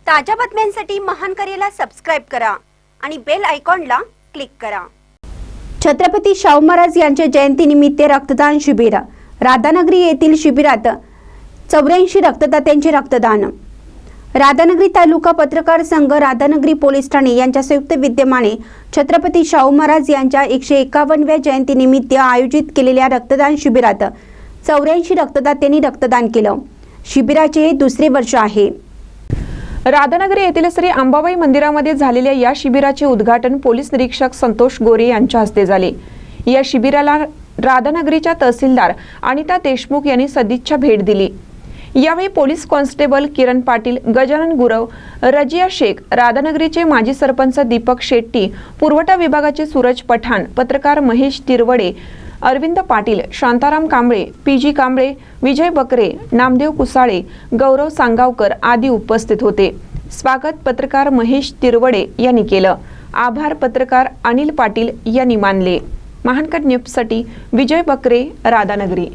ताज्या बातम्यांसाठी महान करेला सबस्क्राइब करा आणि बेल आयकॉनला क्लिक करा। छत्रपती शाहू महाराज यांच्या जयंतीनिमित्त रक्तदान शिबिर। राधानगरी येथील शिबिरात 84 रक्तदात्यांचे रक्तदान। राधानगरी तालुका पत्रकार संघ, राधानगरी पोलीस ठाणे यांच्या संयुक्त विद्यमाने छत्रपती शाहू महाराज यांच्या 151व्या जयंतीनिमित्त आयोजित केलेल्या रक्तदान शिबिरात 84 रक्तदात्यांनी रक्तदान केलं। शिबिराचे हे दुसरे वर्ष आहे। राधानगरी येथील श्री अंबाबाई मंदिरामध्ये झालेल्या या शिबिराचे उद्घाटन पोलीस निरीक्षक संतोष गोरे यांच्या हस्ते झाले। या शिबिराला राधानगरीच्या तहसीलदार अनिता देशमुख यांनी सदिच्छा भेट दिली। यावेळी पोलीस कॉन्स्टेबल किरण पाटील, गजानन गुरव, रजिया शेख, राधानगरीचे माजी सरपंच दीपक शेट्टी, पुरवठा विभागाचे सूरज पठाण, पत्रकार महेश तिरवडे, अरविंद पाटील, शांताराम कांबळे, पीजी कांबळे, विजय बकरे, नामदेव कुसाळे, गौरव सांगावकर आदी उपस्थित होते। स्वागत पत्रकार महेश तिरवडे यांनी केलं। आभार पत्रकार अनिल पाटील यांनी मानले। महानकर न्यूजसाठी विजय बकरे, राधानगरी।